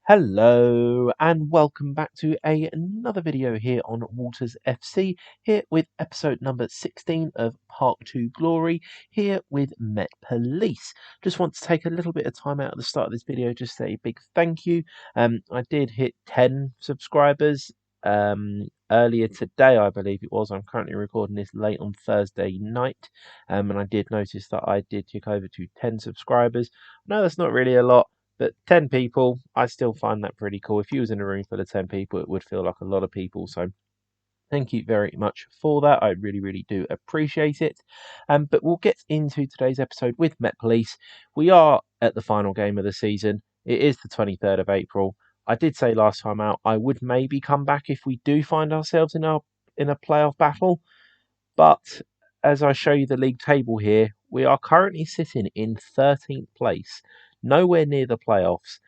Hello and welcome back to another video here on Walters FC, here with episode number 16 of Park 2 Glory, here with Met Police. Just want to take a little bit of time out at the start of this video just to say a big thank you. I did hit 10 subscribers earlier today, I believe it was. I'm currently recording this late on Thursday night, and I did notice that I did tick over to 10 subscribers. No, that's not really a lot. But 10 people, I still find that pretty cool. If you was in a room full of 10 people, it would feel like a lot of people. So thank you very much for that. I really, really do appreciate it. But we'll get into today's episode with Met Police. We are at the final game of the season. It is the 23rd of April. I did say last time out I would maybe come back if we do find ourselves in a playoff battle. But as I show you the league table here, we are currently sitting in 13th place, nowhere near the playoffs.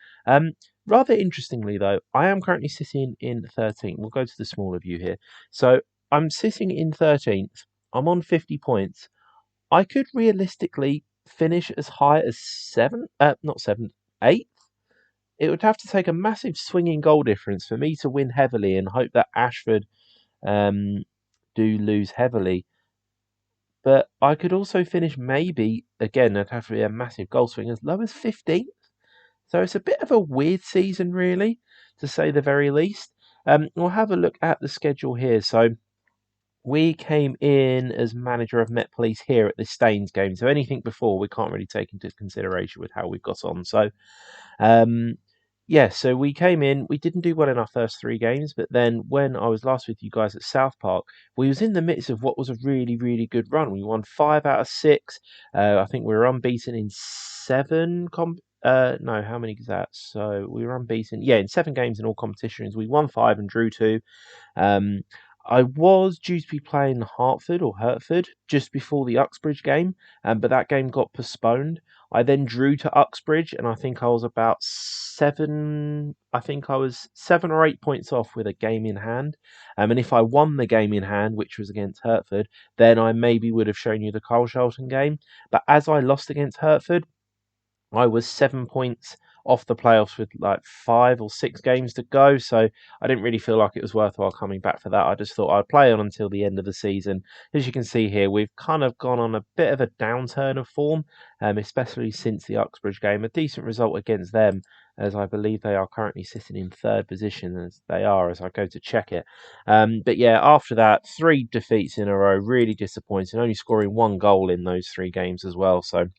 Rather interestingly, though, I am currently sitting in 13th. We'll go to the smaller view here. So I'm sitting in 13th. I'm on 50 points. I could realistically finish as high as 8th. It would have to take a massive swinging goal difference for me to win heavily and hope that Ashford do lose heavily. But I could also finish maybe, again, it'd have to be a massive goal swing, as low as 15th. So it's a bit of a weird season, really, to say the very least. We'll have a look at the schedule here. So we came in as manager of Met Police here at this Staines game. So anything before we can't really take into consideration with how we've got on. So so we came in, we didn't do well in our first 3 games, but then when I was last with you guys at South Park, we was in the midst of what was a really, really good run. We won 5 out of 6. I think we were unbeaten in 7 no, how many is that? So we were unbeaten. Yeah, in 7 games in all competitions. We won 5 and drew 2. I was due to be playing Hertford just before the Uxbridge game, but that game got postponed. I then drew to Uxbridge, and I think I was about 7. I think I was 7 or 8 points off with a game in hand. And if I won the game in hand, which was against Hertford, then I maybe would have shown you the Carl Shelton game. But as I lost against Hertford, I was 7 points off the playoffs with like 5 or 6 games to go, so I didn't really feel like it was worthwhile coming back for that. I just thought I'd play on until the end of the season. As you can see here, we've kind of gone on a bit of a downturn of form, especially since the Uxbridge game. A decent result against them, as I believe they are currently sitting in 3rd position, as they are, as I go to check it. But yeah, after that, 3 defeats in a row, really disappointing, only scoring 1 goal in those 3 games as well, so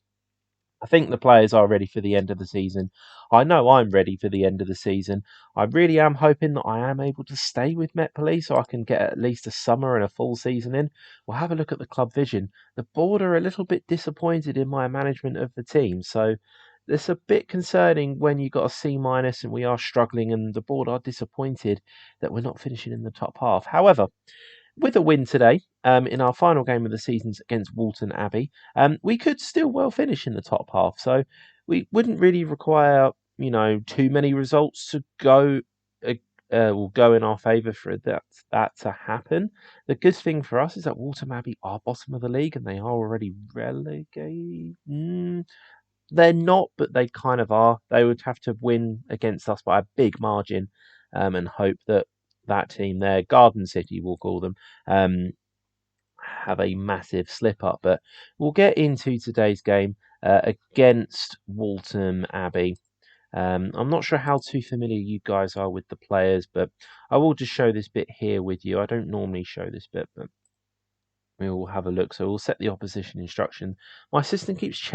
I think the players are ready for the end of the season. I know I'm ready for the end of the season. I really am hoping that I am able to stay with Met Police so I can get at least a summer and a full season in. We'll have a look at the club vision. The board are a little bit disappointed in my management of the team, so it's a bit concerning when you got a C minus and we are struggling and the board are disappointed that we're not finishing in the top half. However, with a win today, in our final game of the season against Walton Abbey, we could still well finish in the top half. So we wouldn't really require, too many results to go will go in our favour for that to happen. The good thing for us is that Walton Abbey are bottom of the league and they are already relegated. They're not, but they kind of are. They would have to win against us by a big margin, and hope that team there, Garden City, we'll call them, have a massive slip up. But we'll get into today's game against Waltham Abbey. I'm not sure how too familiar you guys are with the players, but I will just show this bit here with you. I don't normally show this bit, but we'll have a look. So we'll set the opposition instruction. My assistant keeps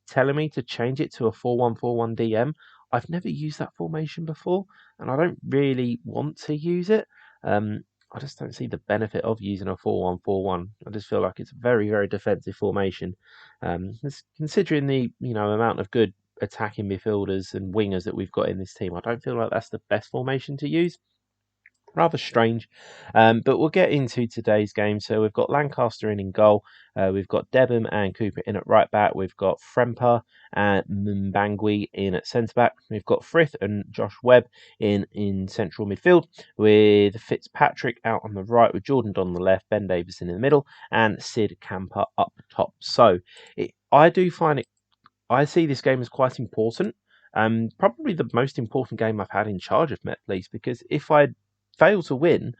telling me to change it to a 4-1-4-1 DM. I've never used that formation before, and I don't really want to use it. I just don't see the benefit of using a 4-1-4-1. I just feel like it's a very, very defensive formation. Considering the amount of good attacking midfielders and wingers that we've got in this team, I don't feel like that's the best formation to use. Rather strange, but we'll get into today's game. So we've got Lancaster in goal, we've got Debham and Cooper in at right back, we've got Fremper and Mbangui in at centre back, we've got Frith and Josh Webb in central midfield, with Fitzpatrick out on the right, with Jordan on the left, Ben Davison in the middle, and Sid Camper up top. So I see this game as quite important. Probably the most important game I've had in charge of Met Police, because if I fail to win,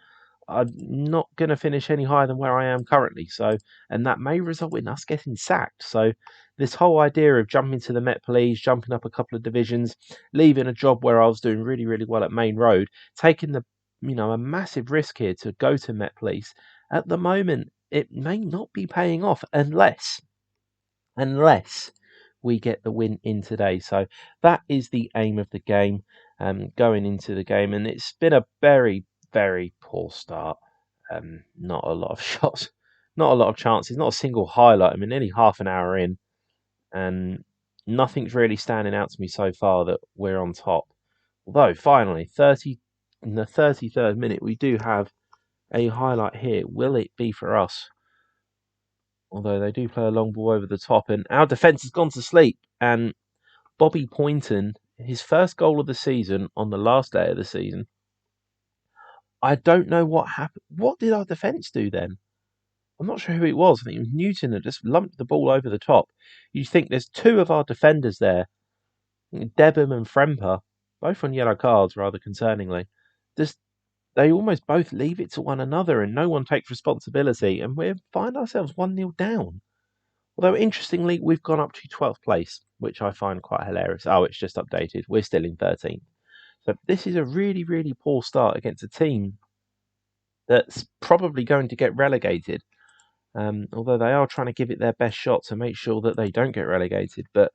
I'm not going to finish any higher than where I am currently. So, and that may result in us getting sacked. So, this whole idea of jumping to the Met Police, jumping up a couple of divisions, leaving a job where I was doing really, really well at Main Road, taking a massive risk here to go to Met Police. At the moment, it may not be paying off unless we get the win in today. So that is the aim of the game, going into the game, and it's been a very, very poor start. Not a lot of shots, not a lot of chances, not a single highlight. I mean, nearly half an hour in, and nothing's really standing out to me so far that we're on top. Although finally, in the 33rd minute, we do have a highlight here. Will it be for us? Although they do play a long ball over the top, and our defence has gone to sleep. And Bobby Poynton, his first goal of the season on the last day of the season, I don't know what happened. What did our defence do then? I'm not sure who it was. I think it was Newton that just lumped the ball over the top. You think there's two of our defenders there, Debham and Fremper, both on yellow cards, rather concerningly. Just they almost both leave it to one another, and no one takes responsibility, and we find ourselves 1-0 down. Although, interestingly, we've gone up to 12th place, which I find quite hilarious. Oh, it's just updated. We're still in 13th. So this is a really, really poor start against a team that's probably going to get relegated. Although they are trying to give it their best shot to make sure that they don't get relegated. But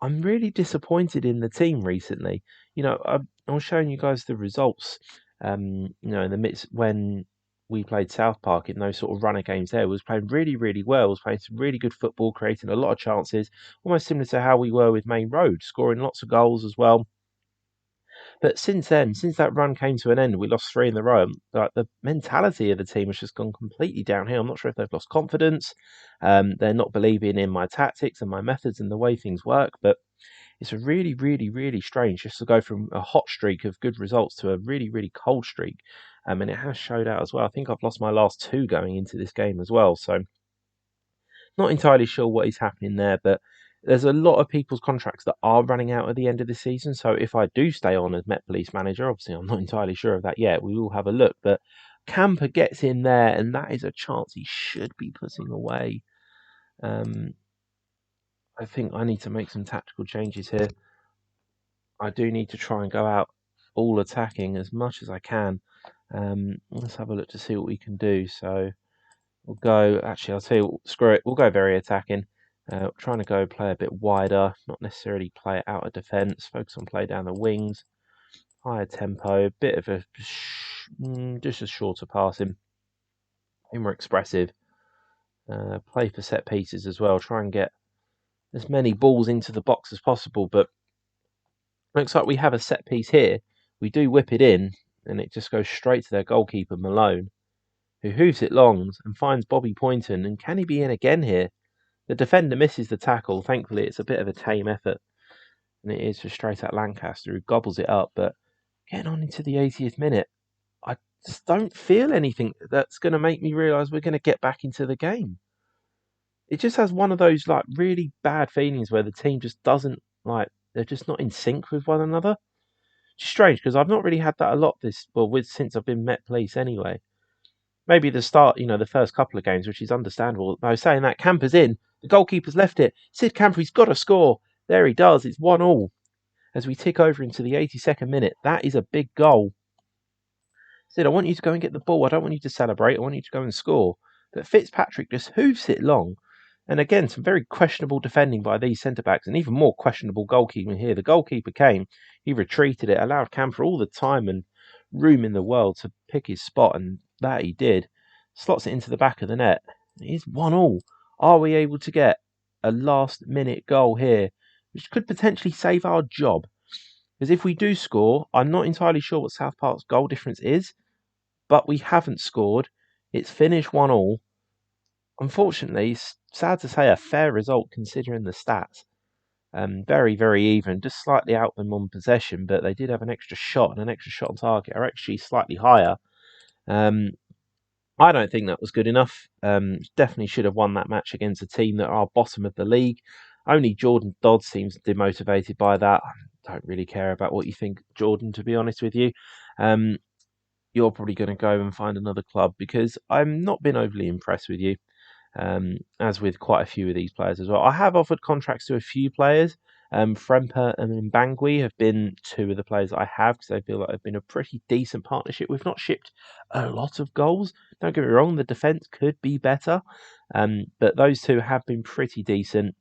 I'm really disappointed in the team recently. I was showing you guys the results, in the midst when we played South Park in those sort of runner games there. We was playing really, really well. Was playing some really good football, creating a lot of chances, almost similar to how we were with Main Road, scoring lots of goals as well. But since then, since that run came to an end, we lost 3 in a row. Like the mentality of the team has just gone completely downhill. I'm not sure if they've lost confidence. They're not believing in my tactics and my methods and the way things work. But it's a really, really, really strange just to go from a hot streak of good results to a really, really cold streak. And it has showed out as well. I think I've lost my last 2 going into this game as well. So not entirely sure what is happening there, but there's a lot of people's contracts that are running out at the end of the season. So if I do stay on as Met Police manager, obviously I'm not entirely sure of that yet. We will have a look, but Camper gets in there, and that is a chance he should be putting away. I think I need to make some tactical changes here. I do need to try and go out all attacking as much as I can. Let's have a look to see what we can do. So we'll go. Actually, I'll tell you, screw it. We'll go very attacking. Trying to go play a bit wider, not necessarily play out of defence. Focus on play down the wings, higher tempo, bit of a just a shorter passing, be more expressive. Play for set pieces as well. Try and get as many balls into the box as possible. But looks like we have a set piece here. We do whip it in, and it just goes straight to their goalkeeper Malone, who hooves it long and finds Bobby Poynton. And can he be in again here? The defender misses the tackle. Thankfully, it's a bit of a tame effort, and it is just straight at Lancaster, who gobbles it up. But getting on into the 80th minute, I just don't feel anything that's going to make me realise we're going to get back into the game. It just has one of those like really bad feelings where the team just doesn't they're just not in sync with one another. It's strange because I've not really had that a lot since I've been Met Police anyway. Maybe the start, the first couple of games, which is understandable. But I was saying that Camper's in. The goalkeeper's left it. Sid Camper, he's got to score. There he does. It's 1-1 as we tick over into the 82nd minute. That is a big goal. Sid, I want you to go and get the ball. I don't want you to celebrate. I want you to go and score. But Fitzpatrick just hoofs it long. And again, some very questionable defending by these centre-backs, and even more questionable goalkeeping here. The goalkeeper came, he retreated it, allowed Camper all the time and room in the world to pick his spot, and that he did. Slots it into the back of the net. It is 1-1. Are we able to get a last-minute goal here, which could potentially save our job? Because if we do score, I'm not entirely sure what South Park's goal difference is, but we haven't scored. It's finished 1-1. Unfortunately, it's sad to say a fair result considering the stats. Very, very even, just slightly out them on possession, but they did have an extra shot, and an extra shot on target are actually slightly higher. I don't think that was good enough. Definitely should have won that match against a team that are bottom of the league. Only Jordan Dodd seems demotivated by that. don't really care about what you think, Jordan, to be honest with you. Um, you're probably going to go and find another club because I've not been overly impressed with you, as with quite a few of these players as well. I have offered contracts to a few players. Fremper and Mbangui have been two of the players I have because I feel like they've been a pretty decent partnership. We've not shipped a lot of goals. Don't get me wrong, the defence could be better, but those two have been pretty decent,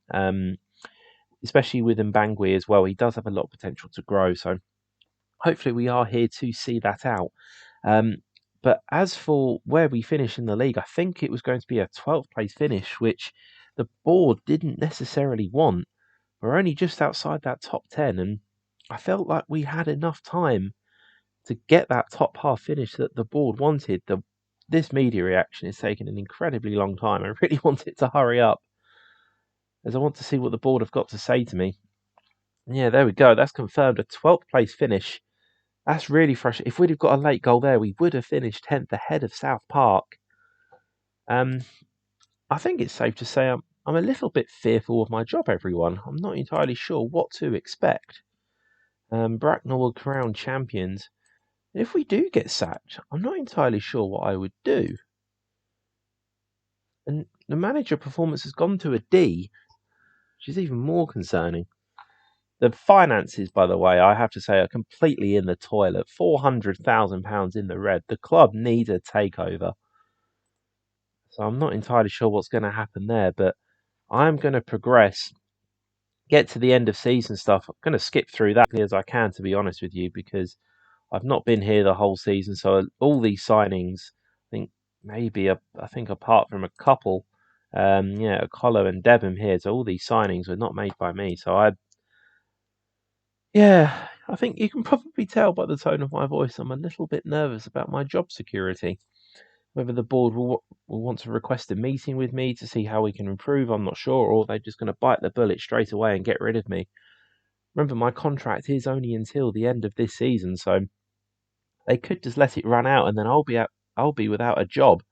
especially with Mbangui as well. He does have a lot of potential to grow, so hopefully we are here to see that out. Um, but as for where we finish in the league, I think it was going to be a 12th place finish, which the board didn't necessarily want. We're only just outside that top 10, and I felt like we had enough time to get that top half finish that the board wanted. This media reaction is taking an incredibly long time. I really want it to hurry up, as I want to see what the board have got to say to me. Yeah, there we go. That's confirmed, a 12th place finish. That's really frustrating. If we'd have got a late goal there, we would have finished 10th ahead of South Park. I think it's safe to say I'm a little bit fearful of my job, everyone. I'm not entirely sure what to expect. Bracknell were crowned champions. If we do get sacked, I'm not entirely sure what I would do. And the manager performance has gone to a D, which is even more concerning. The finances, by the way, I have to say, are completely in the toilet. £400,000 in the red. The club needs a takeover. So I'm not entirely sure what's going to happen there, but I'm going to progress, get to the end of season stuff. I'm going to skip through that as I can, to be honest with you, because I've not been here the whole season. So all these signings, I think I think apart from a couple, Colo and Devon here. So all these signings were not made by me. So I think you can probably tell by the tone of my voice, I'm a little bit nervous about my job security. Whether the board will want to request a meeting with me to see how we can improve, I'm not sure, or they're just going to bite the bullet straight away and get rid of me. Remember, my contract is only until the end of this season, so they could just let it run out, and then I'll be without a job.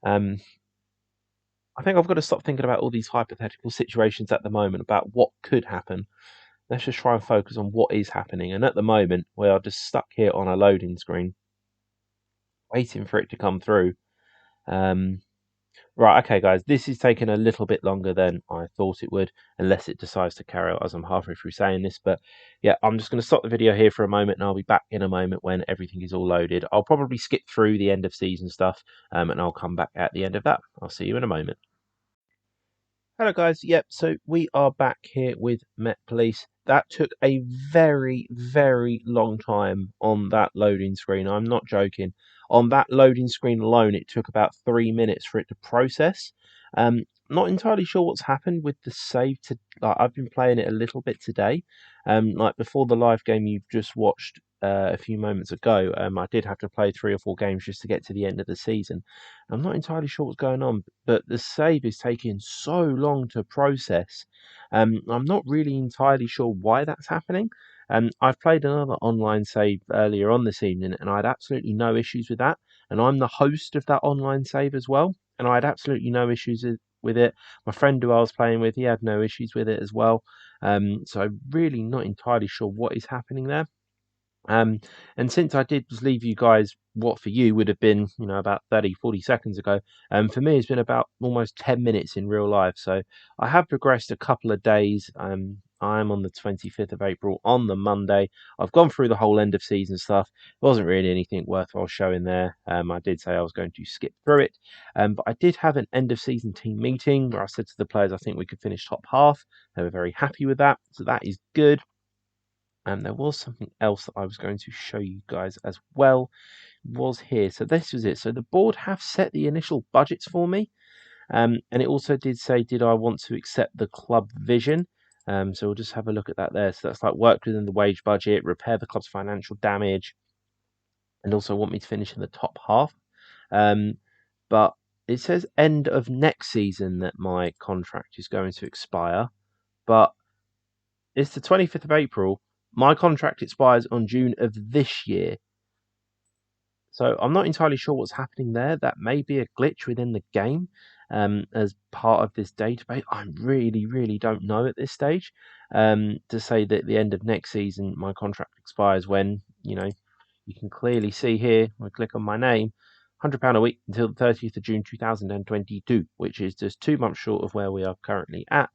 I think I've got to stop thinking about all these hypothetical situations at the moment about what could happen. Let's just try and focus on what is happening. And at the moment, we are just stuck here on a loading screen, waiting for it to come through. Right, okay, guys, this is taking a little bit longer than I thought it would, unless it decides to carry out as I'm halfway through saying this. But yeah, I'm just going to stop the video here for a moment, and I'll be back in a moment when everything is all loaded. I'll probably skip through the end of season stuff, and I'll come back at the end of that. I'll see you in a moment. Hello guys, yep, so we are back here with Met Police. That took a very, very long time on that loading screen. I'm not joking. On that loading screen alone, it took about 3 minutes for it to process. Not entirely sure what's happened with the save. I've been playing it a little bit today. Like before the live game you've just watched a few moments ago, I did have to play 3 or 4 games just to get to the end of the season. I'm not entirely sure what's going on, but the save is taking so long to process. I'm not really entirely sure why that's happening. I've played another online save earlier on this evening, and I had absolutely no issues with that. And I'm the host of that online save as well, and I had absolutely no issues with it. My friend who I was playing with, he had no issues with it as well. So I'm really not entirely sure what is happening there. And since I did just leave you guys, what for you would have been, about 30, 40 seconds ago, for me it's been about almost 10 minutes in real life. So I have progressed a couple of days. I'm on the 25th of April on the Monday. I've gone through the whole end of season stuff. It wasn't really anything worthwhile showing there. I did say I was going to skip through it. But I did have an end of season team meeting where I said to the players, I think we could finish top half. They were very happy with that. So that is good. And there was something else that I was going to show you guys as well, was here. So this was it. So the board have set the initial budgets for me. And it also did say, did I want to accept the club vision? So we'll just have a look at that there. So that's like work within the wage budget, repair the club's financial damage, and also want me to finish in the top half. But it says end of next season that my contract is going to expire. But it's the 25th of April. My contract expires on June of this year. So I'm not entirely sure what's happening there. That may be a glitch within the game. as part of this database. I really don't know at this stage. To say that at the end of next season my contract expires when, you can clearly see here, I click on my name, £100 a week until the 30th of June 2022, which is just 2 months short of where we are currently at.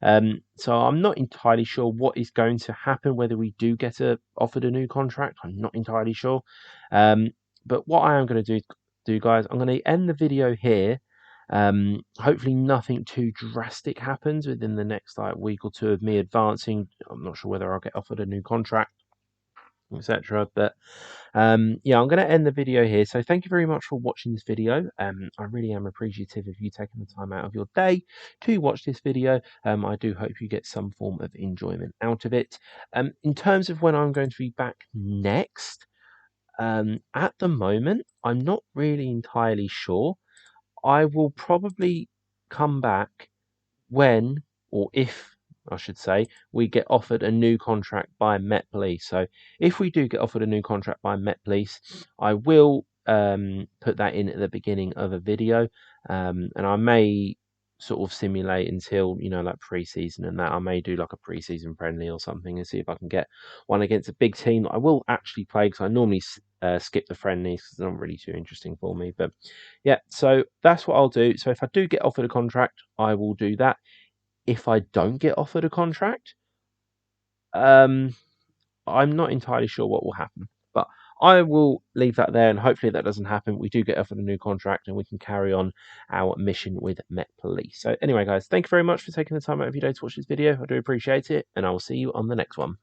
So I'm not entirely sure what is going to happen, whether we do get offered a new contract. I'm not entirely sure. But what I am going to do, guys, I'm going to end the video here. Hopefully nothing too drastic happens within the next week or two of me advancing. I'm not sure whether I'll get offered a new contract, etc. But yeah, I'm going to end the video here. So thank you very much for watching this video. I really am appreciative of you taking the time out of your day to watch this video. I do hope you get some form of enjoyment out of it. In terms of when I'm going to be back next, at the moment, I'm not really entirely sure. I will probably come back when, or if I should say, we get offered a new contract by Met Police. So if we do get offered a new contract by Met Police, I will put that in at the beginning of a video, and I may sort of simulate until, like pre-season and that. I may do like a pre-season friendly or something and see if I can get one against a big team that I will actually play, because I normally skip the friendlies because they're not really too interesting for me. But yeah, so that's what I'll do. So if I do get offered a contract, I will do that. If I don't get offered a contract, I'm not entirely sure what will happen. But I will leave that there, and hopefully that doesn't happen. We do get offered a new contract, and we can carry on our mission with Met Police. So anyway, guys, thank you very much for taking the time out of your day to watch this video. I do appreciate it, and I will see you on the next one.